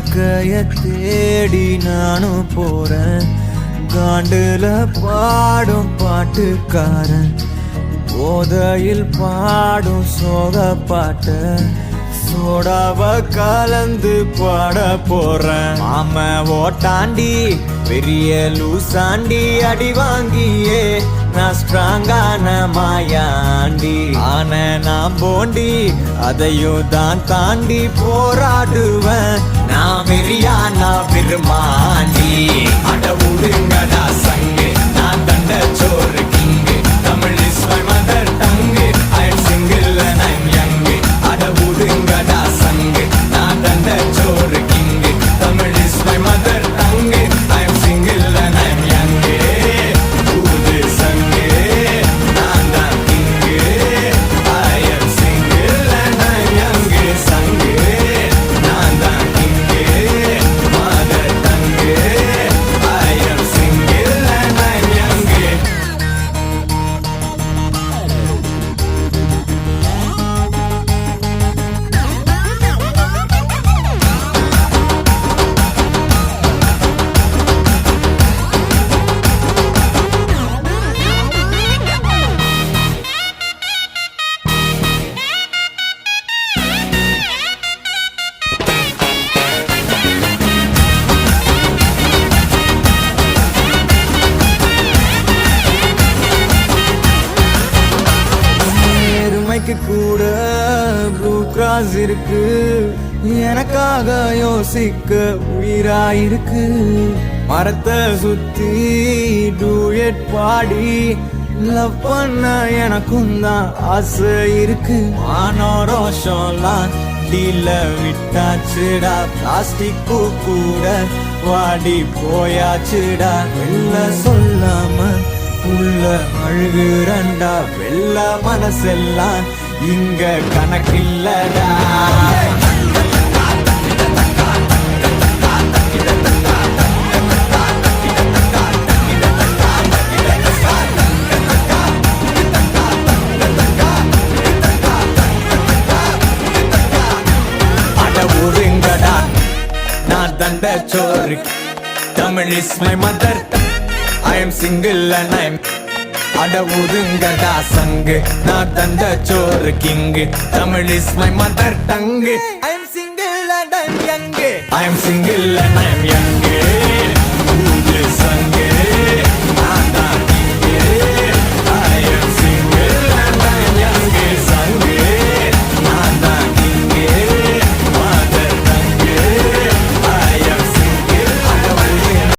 வாழ்க்கைய தேடி நானும் போறேன். காண்டுல பாடும் பாட்டுக்காரன், போதையில் பாடும் சோக பாட்ட சோடாவ கலந்து பாட போறேன். ஆம ஓட்டாண்டி பெரிய லூசாண்டி, அடி வாங்கியே நான் ஸ்ட்ராங்கான மாயாண்டி. ஆன நான் போண்டி அதையும் தான் தாண்டி போராடுவேன். நான் வெறியா நான் பெருமாண்டி. அட உடுங்கடா சங்கு, நான் தண்ட சோறு king. Tamil is my mother tongue. I am single and I am young. அட உடுங்கடா சங்கு, நான் தண்ட சோறு king. Tamil is my mother tongue. I am single and I am young. ஊது சங்கு, நான் தான் king. I am single and I am young. சங்கு, நான் தான் king. Mother tongue. I am single and I am young. நேர்மைக்கு கூட ப்ளூ கிராஸ் இருக்கு. எனக்காக யோசிக்க உயிராயிருக்கு. மரத்தை சுத்தி டூயட் பாடி லவ் பண்ண எனக்கும் தான் ஆசை இருக்கு. மானோரோஷம்லாம் டீல விட்டாச்சுடா. பிளாஸ்டிக் பூ கூட வாடி போயாச்சுடா. வெள்ள சொல்லாம உள்ள அழுகுறண்டா. வெள்ள மனசெல்லாம் இங்க கணக்கில்லடா. அட ஒருங்கடா நான் தண்ட சோறு. Tamil is my mother. I am single and I am. அட ஒதுங்கடா சங்கு, நான் தந்த சோறு king. Tamil is my mother tongue. I am single and I am young. I am single and I am young.